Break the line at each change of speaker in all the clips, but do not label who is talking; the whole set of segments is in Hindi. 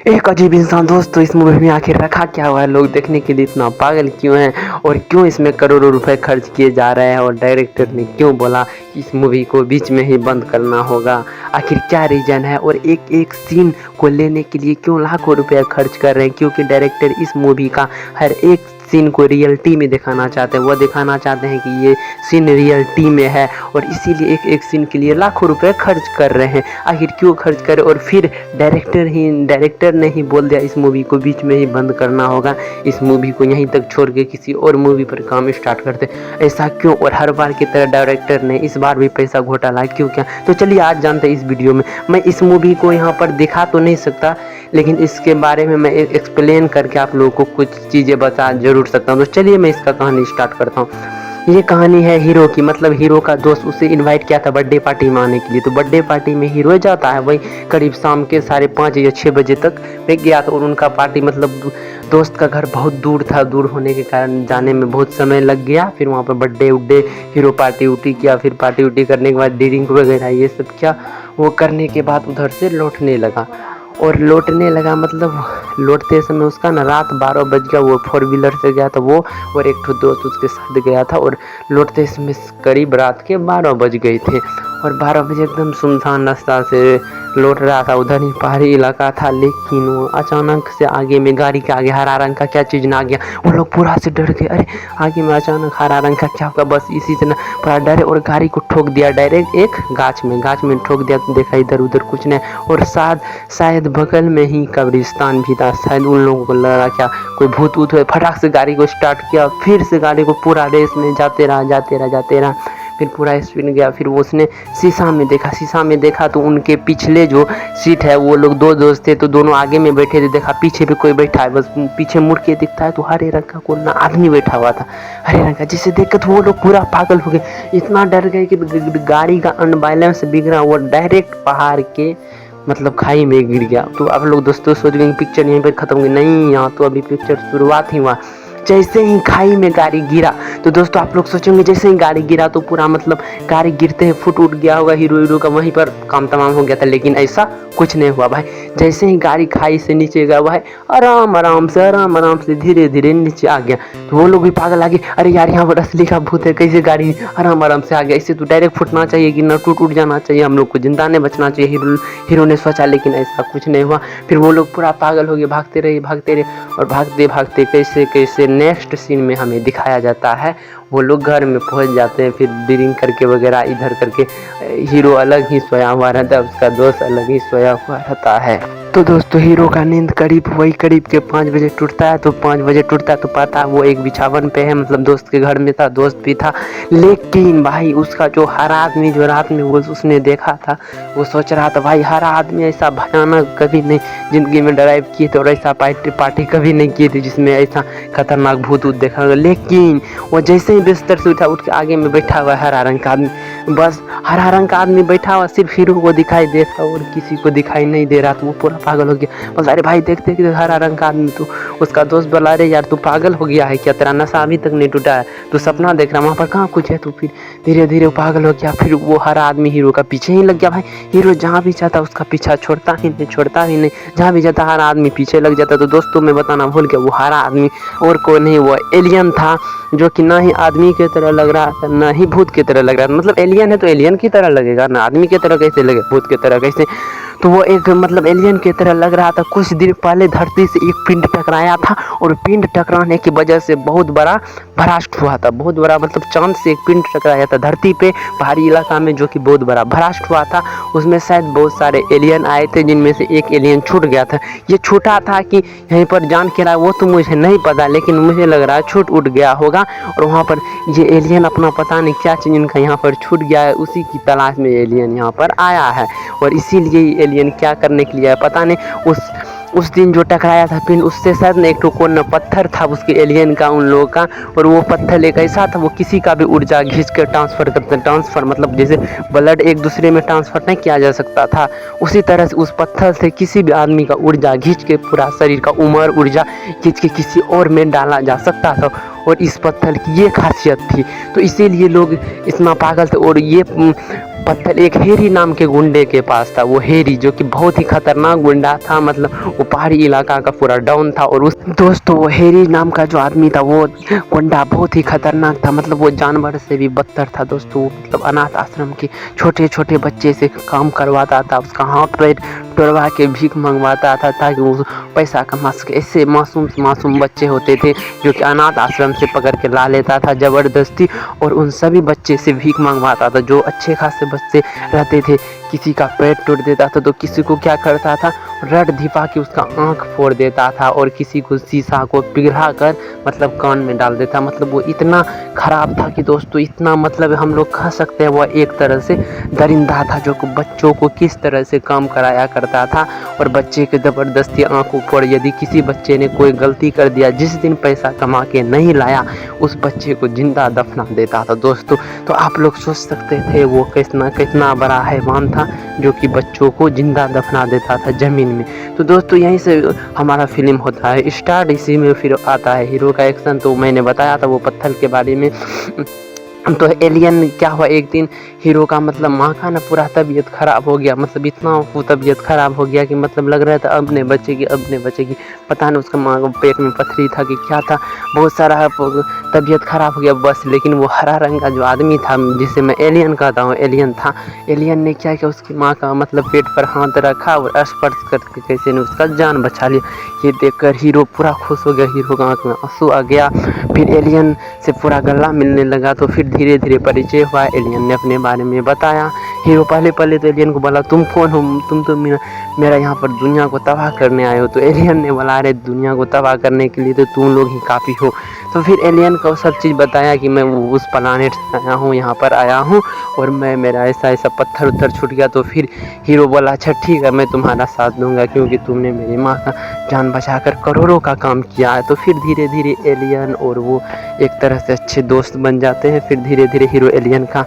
एक अजीब इंसान दोस्तों इस मूवी में आखिर रखा क्या हुआ है, लोग देखने के लिए इतना पागल क्यों हैं और क्यों इसमें करोड़ों रुपए खर्च किए जा रहे हैं और डायरेक्टर ने क्यों बोला कि इस मूवी को बीच में ही बंद करना होगा। आखिर क्या रीज़न है और एक एक सीन को लेने के लिए क्यों लाखों रुपए खर्च कर रहे हैं, क्योंकि डायरेक्टर इस मूवी का हर एक सीन को रियलिटी में दिखाना चाहते हैं। वो दिखाना चाहते हैं कि ये सीन रियलिटी में है और इसीलिए एक एक सीन के लिए लाखों रुपए खर्च कर रहे हैं। आखिर क्यों खर्च कर, और फिर डायरेक्टर ने ही बोल दिया इस मूवी को बीच में ही बंद करना होगा, इस मूवी को यहीं तक छोड़ के किसी और मूवी पर काम स्टार्ट करते। ऐसा क्यों, और हर बार की तरह डायरेक्टर ने इस बार भी पैसा घोटाला क्यों किया, तो चलिए आज जानते हैं इस वीडियो में। मैं इस मूवी को यहाँ पर दिखा तो नहीं सकता, लेकिन इसके बारे में मैं एक्सप्लेन करके आप लोगों को कुछ चीज़ें बता जरूर सकता हूँ। तो चलिए मैं इसका कहानी स्टार्ट करता हूँ। ये कहानी है हीरो की, मतलब हीरो का दोस्त उसे इनवाइट किया था बर्थडे पार्टी में आने के लिए। तो बर्थडे पार्टी में हीरो जाता है, वही करीब शाम के 5:30 या 6 बजे तक में गया था। और उनका पार्टी मतलब दोस्त का घर बहुत दूर था, दूर होने के कारण जाने में बहुत समय लग गया। फिर वहाँ पर बर्थडे उड्डे हीरो पार्टी उटी किया, फिर पार्टी उटी करने के बाद ड्रिंक वगैरह ये सब किया। वो करने के बाद उधर से लौटने लगा, और लौटने लगा मतलब लौटते समय उसका ना रात 12 बज गया। वो 4 व्हीलर से गया था वो, और एक दोस्त उसके साथ गया था, और लौटते समय करीब रात के 12 बज गए थे। और 12 बजे एकदम सुनसान रास्ता से लौट रहा था, उधर ही पहाड़ी इलाका था। लेकिन वो अचानक से आगे में गाड़ी के आगे हरा रंग का क्या चीज़ ना आ गया। वो लोग पूरा से डर गए, अरे आगे में अचानक हरा रंग का क्या होगा, बस इसी से ना पूरा डरे और गाड़ी को ठोक दिया डायरेक्ट एक गाछ में ठोक दिया। तो देखा इधर उधर कुछ नहीं, और शायद बगल में ही कब्रिस्तान भी था। शायद उन लोगों को लगा क्या कोई भूत ऊत हुए, फटाक से गाड़ी को स्टार्ट किया, फिर से गाड़ी को पूरा रेस में जाते रहा, फिर पूरा स्पीड गया। फिर वो उसने शीशा में देखा तो उनके पिछले जो सीट है वो लोग 2 दोस्त थे, तो दोनों आगे में बैठे थे। देखा पीछे भी कोई बैठा है, बस पीछे मुड़ के दिखता है तो हरे रंग का कोई ना आदमी बैठा हुआ था, हरे रंग का। जिसे देख कर तो वो लोग पूरा पागल हो गए, इतना डर गए कि गाड़ी का अनबैलेंस बिगड़ा, वो डायरेक्ट पहाड़ के मतलब खाई में गिर गया। तो आप लोग दोस्तों सोच गए पिक्चर यहीं पर खत्म हुई, नहीं, यहाँ तो अभी पिक्चर शुरुआत ही हुआ। जैसे ही खाई में गाड़ी गिरा तो दोस्तों आप लोग सोचेंगे जैसे ही गाड़ी गिरा तो पूरा मतलब गाड़ी गिरते ही फुट उठ गया होगा, हीरो का वहीं पर काम तमाम हो गया था। लेकिन ऐसा कुछ नहीं हुआ भाई। जैसे ही गाड़ी खाई से नीचे गया भाई आराम से धीरे धीरे नीचे आ गया। तो वो लोग भी पागल आ गए, अरे यार यहाँ पर असली का भूत है, कैसे गाड़ी आराम से आ गया, इससे तो डायरेक्ट फुटना चाहिए कि न टूट जाना चाहिए, हम लोग को जिंदा नहीं बचना चाहिए, हीरो ने सोचा। लेकिन ऐसा कुछ नहीं हुआ। फिर वो लोग पूरा पागल हो गए, भागते रहे और भागते कैसे नेक्स्ट सीन में हमें दिखाया जाता है वो लोग घर में पहुंच जाते हैं। फिर ड्रिंक करके वगैरह इधर करके हीरो अलग ही सोया हुआ रहता है, उसका दोस्त अलग ही सोया हुआ रहता है। तो दोस्तों हीरो का नींद करीब के 5 बजे टूटता है। तो 5 बजे टूटता है तो पता है वो एक बिछावन पे है, मतलब दोस्त के घर में था, दोस्त भी था। लेकिन भाई उसका जो हर आदमी जो रात में वो उसने देखा था, वो सोच रहा था भाई हर आदमी ऐसा भयानक कभी नहीं जिंदगी में ड्राइव किए थे और ऐसा पार्टी कभी नहीं किए थे जिसमें ऐसा खतरनाक भूत देखा। लेकिन वो जैसे ही बिस्तर से उठ के आगे में बैठा हुआ हरा रंग का आदमी, बस हरा रंग का आदमी बैठा हुआ सिर्फ हीरो को दिखाई दे रहा और किसी को दिखाई नहीं दे रहा। तो वो पूरा पागल हो गया, बस अरे भाई देख हरा रंग का आदमी। तो उसका दोस्त बोला अरे यार तू पागल हो गया है क्या, तेरा नशा अभी तक नहीं टूटा है, तू सपना देख रहा, वहाँ पर कहाँ कुछ है। तो फिर धीरे धीरे पागल हो गया। फिर वो हरा आदमी हीरो का पीछे ही लग गया भाई। हीरो जहाँ भी जाता उसका पीछा छोड़ता ही नहीं, जहाँ भी जाता हरा आदमी पीछे लग जाता। तो दोस्तों मैं बताना भूल गया, वो हरा आदमी और कोई नहीं, वो एलियन था, जो कि ना ही आदमी की तरह लग रहा था ना ही भूत की तरह लग रहा था। मतलब एलियन है तो एलियन की तरह लगेगा ना, आदमी की तरह कैसे लगे, भूत की तरह कैसे। तो वो एक मतलब एलियन की तरह लग रहा था। कुछ दिन पहले धरती से एक पिंड टकराया था, और पिंड टकराने की वजह से बहुत बड़ा भ्रष्ट हुआ था, बहुत बड़ा मतलब चांद से एक पिंड टकराया था धरती पे पहाड़ी इलाका में, जो कि बहुत बड़ा भ्रष्ट हुआ था। उसमें शायद बहुत सारे एलियन आए थे, जिनमें से एक एलियन छूट गया था। ये छूटा था कि यहीं पर जान के रहा वो तो मुझे नहीं पता, लेकिन मुझे लग रहा है छूट उठ गया होगा। और वहाँ पर ये एलियन अपना पता नहीं क्या चीज़ इनका यहाँ पर छूट गया है, उसी की तलाश में एलियन यहाँ पर आया है। और इसीलिए एलियन क्या करने के लिए आया पता नहीं। उस दिन जो टकराया था पिंड, उससे शायद एक कोई पत्थर था उसके एलियन का, उन लोगों का। और वो पत्थर एक ऐसा था वो किसी का भी ऊर्जा खींच कर ट्रांसफ़र करते, ट्रांसफ़र मतलब जैसे ब्लड एक दूसरे में ट्रांसफ़र नहीं किया जा सकता था, उसी तरह से उस पत्थर से किसी भी आदमी का ऊर्जा खींच के पूरा शरीर का उम्र ऊर्जा खींच के किसी और में डाला जा सकता था। और इस पत्थर की ये खासियत थी, तो इसीलिए लोग इतना पागल थे। और ये पत्थर एक हेरी नाम के गुंडे के पास था। वो हेरी जो कि बहुत ही खतरनाक गुंडा था, मतलब वो पहाड़ी इलाका का पूरा डॉन था। और उस दोस्तों वो हेरी नाम का जो आदमी था वो गुंडा बहुत ही खतरनाक था, मतलब वो जानवर से भी बदतर था दोस्तों। मतलब अनाथ आश्रम के छोटे छोटे बच्चे से काम करवाता था, उसका हाथ पैर तोड़वा के भीख मंगवाता था ताकि वो पैसा कमा सके। ऐसे मासूम मासूम बच्चे होते थे जो कि अनाथ आश्रम से पकड़ के ला लेता था ज़बरदस्ती, और उन सभी बच्चे से भीख मंगवाता था। जो अच्छे खासे बच्चे रहते थे, किसी का पेट टूट देता था तो किसी को क्या करता था, रड धिपा के उसका आँख फोड़ देता था, और किसी को शीशा को पिघला कर मतलब कान में डाल देता। मतलब वो इतना ख़राब था कि दोस्तों, इतना मतलब हम लोग कह सकते हैं वह एक तरह से दरिंदा था जो कि बच्चों को किस तरह से काम कराया करता था, और बच्चे के ज़बरदस्ती आँखों फोड़। यदि किसी बच्चे ने कोई गलती कर दिया, जिस दिन पैसा कमा के नहीं लाया, उस बच्चे को जिंदा दफना देता था दोस्तों। तो आप लोग सोच सकते थे वो कितना बड़ा हैवान था जो कि बच्चों को जिंदा दफना देता था ज़मीन में। तो दोस्तों यहीं से हमारा फिल्म होता है स्टार्ट। इसी में फिर आता है हीरो का एक्शन। तो मैंने बताया था वो पत्थर के बारे में। तो एलियन क्या हुआ, एक दिन हीरो का मतलब माँ का ना पूरा तबीयत ख़राब हो गया। मतलब इतना वो तबीयत ख़राब हो गया कि मतलब लग रहा था अब नहीं बचेगी। पता नहीं उसका माँ को पेट में पथरी था कि क्या था, बहुत सारा तबीयत ख़राब हो गया बस। लेकिन वो हरा रंग का जो आदमी था, जिसे मैं एलियन कहता हूँ, एलियन था। एलियन ने क्या किया, उसकी माँ का मतलब पेट पर हाथ रखा और स्पर्श करके कैसे ने उसका जान बचा लिया। ये देखकर हीरो पूरा खुश हो गया, हीरो का आँख में आंसू आ गया। फिर एलियन से पूरा गला मिलने लगा। तो फिर धीरे धीरे परिचय हुआ, एलियन ने अपने बारे में बताया। हीरो पहले तो एलियन को बोला तुम कौन हो, तुम तो मेरा यहाँ पर दुनिया को तबाह करने आए हो। तो एलियन ने बोला अरे दुनिया को तबाह करने के लिए तो तुम लोग ही काफ़ी हो। तो फिर एलियन को सब चीज़ बताया कि मैं उस प्लानेट से आया हूँ, यहाँ पर आया हूँ, और मेरा ऐसा पत्थर उत्थर छूट गया। तो फिर हीरो बोला अच्छा ठीक है, मैं तुम्हारा साथ दूंगा क्योंकि तुमने मेरी माँ का जान बचाकर करोड़ों का काम किया है। तो फिर धीरे धीरे एलियन और वो एक तरह से अच्छे दोस्त बन जाते हैं। फिर धीरे धीरे हीरो एलियन का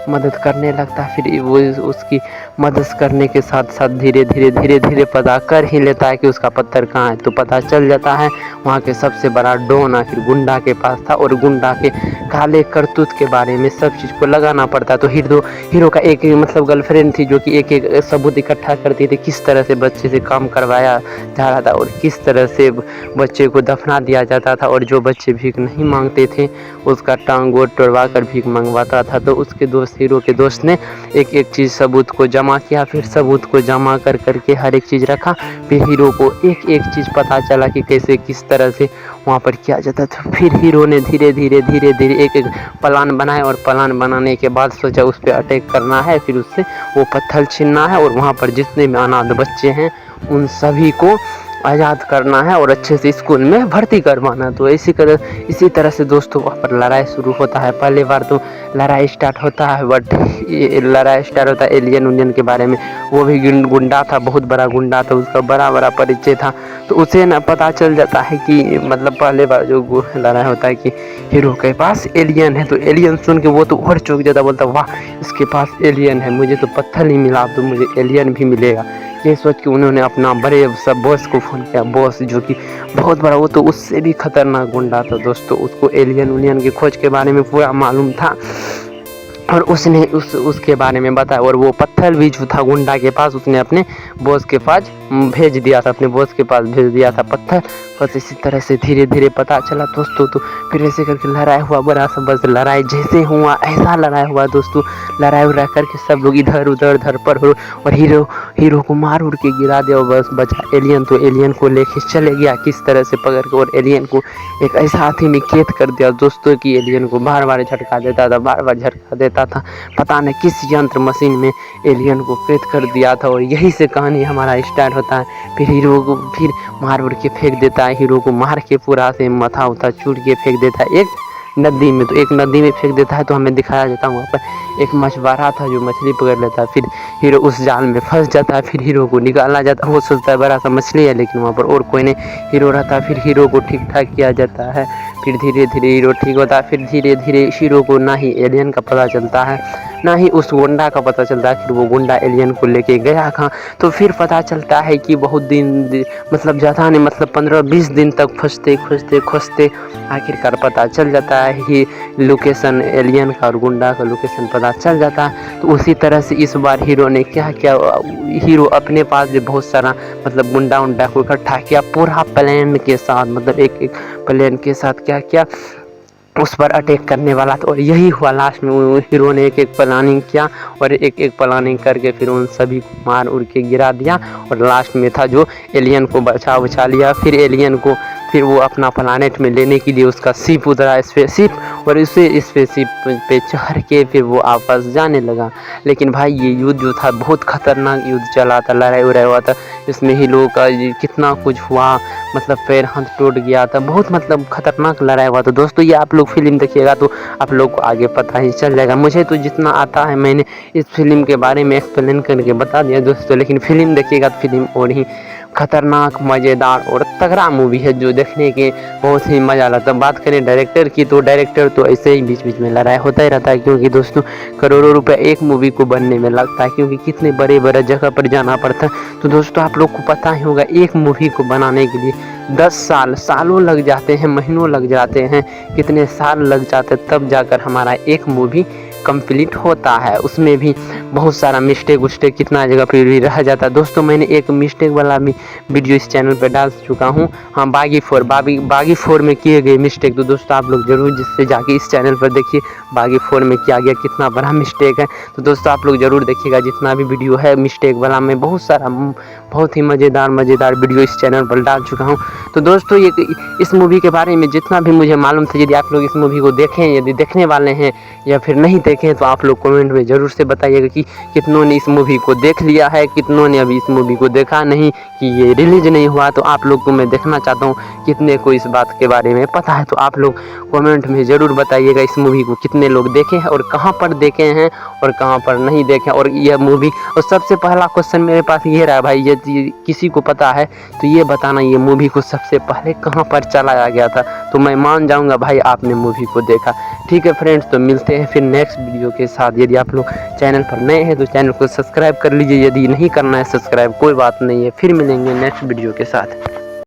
मदद करने लगता है। फिर वो उसकी मदद करने के साथ साथ धीरे धीरे पता कर ही लेता है कि उसका पत्थर कहाँ है। तो पता चल जाता है वहाँ के सबसे बड़ा डॉन आखिर गुंडा के पास था, और गुंडा के काले करतूत के बारे में सब चीज़ को लगाना पड़ता। तो हीरो का एक मतलब गर्लफ्रेंड थी जो कि एक सबूत इकट्ठा करती थी किस तरह से बच्चे से काम करवाया जा रहा था और किस तरह से बच्चे को दफना दिया जाता था, और जो बच्चे भीख नहीं मांगते थे उसका टांग गोड़ तोड़वा कर भीख मंगवाता था। तो उसके दोस्त हीरो के दोस्त ने एक एक चीज़ सबूत को जमा किया। फिर सबूत को जमा करके हर एक चीज़ रखा। फिर हीरो को एक एक चीज़ पता चला कि कैसे किस तरह से वहाँ पर किया जाता था। फिर हीरो ने धीरे धीरे एक एक प्लान बनाया, और प्लान बनाने के बाद सोचा उस पर अटैक करना है, फिर उससे वो पत्थर छीनना है, और वहाँ पर जितने भी अनाथ बच्चे हैं उन सभी को आज़ाद करना है और अच्छे से स्कूल में भर्ती करवाना। तो इसी तरह से दोस्तों वहाँ पर लड़ाई शुरू होता है। पहली बार तो लड़ाई स्टार्ट होता है, बट ये लड़ाई स्टार्ट होता है एलियन के बारे में। वो भी गुंडा था, बहुत बड़ा गुंडा था, उसका बड़ा परिचय था। तो उसे ना पता चल जाता है कि मतलब पहले बार जो लड़ाई होता है कि हीरो के पास एलियन है। तो एलियन सुन के वो तो और चौंक जाता, बोलता वाह इसके पास एलियन है, मुझे तो पत्थर नहीं मिला, तो मुझे एलियन भी मिलेगा। ये सोच के उन्होंने अपना बड़े सब बॉस को फ़ोन किया। बॉस जो कि बहुत बड़ा, वो तो उससे भी खतरनाक गुंडा था दोस्तों। उसको एलियन की खोज के बारे में पूरा मालूम था, और उसने उसके बारे में बताया। और वो पत्थर भी जो था गुंडा के पास, उसने अपने बॉस के पास भेज दिया था पत्थर। बस इसी तरह से धीरे धीरे पता चला दोस्तों। तो फिर ऐसे करके लड़ाई हुआ बड़ा सा, बस लड़ाई जैसे हुआ ऐसा लड़ाई हुआ दोस्तों। लड़ाई उड़ा करके सब लोग इधर उधर पर हो, और हीरो को मार उड़ के गिरा दिया, और बस बचा एलियन। तो एलियन को लेके चले गया किस तरह से पकड़ के, और एलियन को एक ऐसा हाथी में कैद कर दिया दोस्तों कि एलियन को बार बार झटका देता था। पता नहीं किस यंत्र मशीन में एलियन को कैद कर दिया था। और यही से कहानी हमारा स्टार्ट होता है। फिर हीरो को फिर मार उड़ के फेंक देता है, हीरो को मार के पूरा से माथा उथा चूड़ के फेंक देता है एक नदी में। तो एक नदी में फेंक देता है, तो हमें दिखाया जाता है वहाँ पर एक मछुआरा था जो मछली पकड़ लेता है। फिर हीरो उस जाल में फंस जाता है, फिर हीरो को निकाला जाता है। वो सोचता है बड़ा सा मछली है, लेकिन वहाँ पर और कोई नहीं हीरो रहता है। फिर हीरो को ठीक ठाक किया जाता है। फिर धीरे धीरे हीरो ठीक होता है, फिर धीरे धीरे हीरो को ना ही एलियन का पता चलता है ना ही उस गुंडा का पता चलता है। फिर वो गुंडा एलियन को लेके गया कहाँ, तो फिर पता चलता है कि बहुत दिन मतलब ज़्यादा नहीं, मतलब 15-20 दिन तक खोजते खोजते खोजते आखिरकार पता चल जाता है कि लोकेशन एलियन का और गुंडा का लोकेशन पता चल जाता है। तो उसी तरह से इस बार हीरो ने क्या किया, हीरो अपने पास भी बहुत सारा मतलब गुंडा उंडा को इकट्ठा किया पूरा प्लान के साथ, मतलब एक एक प्लान के साथ क्या किया, उस पर अटैक करने वाला था। और यही हुआ लास्ट में, हीरो ने एक एक प्लानिंग किया और एक एक प्लानिंग करके फिर उन सभी को मार उड़ के गिरा दिया। और लास्ट में था जो एलियन को बचा लिया। फिर एलियन को फिर वो अपना प्लानेट में लेने के लिए उसका शिप उतरा, स्पेसशिप, और उसे स्पेसशिप पे चढ़ के फिर वो आपस जाने लगा। लेकिन भाई ये युद्ध जो था बहुत खतरनाक युद्ध चला था, लड़ाई उड़ाई हुआ था, इसमें ही लोगों का कितना कुछ हुआ, मतलब पैर हाथ टूट गया था, बहुत मतलब खतरनाक लड़ाई हुआ था। दोस्तों ये आप लोग फिल्म देखिएगा तो आप लोग को आगे पता ही चल जाएगा। मुझे तो जितना आता है मैंने इस फिल्म के बारे में एक्सप्लेन करके बता दिया दोस्तों, लेकिन फिल्म देखिएगा तो फिल्म और ही खतरनाक, मज़ेदार और तगड़ा मूवी है जो देखने के बहुत ही मज़ा आता है। बात करें डायरेक्टर की, तो डायरेक्टर तो ऐसे ही बीच बीच में लड़ाई होता ही रहता है, क्योंकि दोस्तों करोड़ों रुपए एक मूवी को बनने में लगता है, क्योंकि कितने बड़े बड़े जगह पर जाना पड़ता है। तो दोस्तों आप लोग को पता ही होगा एक मूवी को बनाने के लिए 10 सालों लग जाते हैं, महीनों लग जाते हैं, कितने साल लग जाते हैं, तब जाकर हमारा एक मूवी कंप्लीट होता है। उसमें भी बहुत सारा मिस्टेक उस्टेक कितना जगह पर भी रह जाता है। दोस्तों मैंने एक मिस्टेक वाला भी वीडियो इस चैनल पर डाल चुका हूँ, हाँ बागी 4 में किए गए मिस्टेक। तो दोस्तों आप लोग जरूर जिससे जाके इस चैनल पर देखिए बागी 4 में किया गया कितना बड़ा मिस्टेक है। तो दोस्तों आप लोग जरूर देखिएगा, जितना भी वीडियो है मिस्टेक वाला मैं बहुत सारा बहुत ही मज़ेदार वीडियो इस चैनल पर डाल चुका हूँ। तो दोस्तों ये इस मूवी के बारे में जितना भी मुझे मालूम था, यदि आप लोग इस मूवी को देखें, यदि देखने वाले हैं या फिर नहीं देखें, तो आप लोग कमेंट में ज़रूर से बताइएगा कि कितनों ने इस मूवी को देख लिया है, कितनों ने अभी इस मूवी को देखा नहीं, कि ये रिलीज नहीं हुआ। तो आप लोग को मैं देखना चाहता हूँ कितने को इस बात के बारे में पता है। तो आप लोग कमेंट में ज़रूर बताइएगा इस मूवी को कितने लोग देखे हैं और कहाँ पर देखे हैं और कहाँ पर नहीं देखे। और यह मूवी, और सबसे पहला क्वेश्चन मेरे पास ये रहा भाई, यदि किसी को पता है तो ये बताना ये मूवी को सबसे पहले कहाँ पर चलाया गया था, तो मैं मान जाऊँगा भाई आपने मूवी को देखा। ठीक है फ्रेंड्स, तो मिलते हैं फिर नेक्स्ट वीडियो के साथ। यदि आप लोग चैनल पर नए हैं तो चैनल को सब्सक्राइब कर लीजिए, यदि नहीं करना है सब्सक्राइब कोई बात नहीं है। फिर मिलेंगे नेक्स्ट वीडियो के साथ।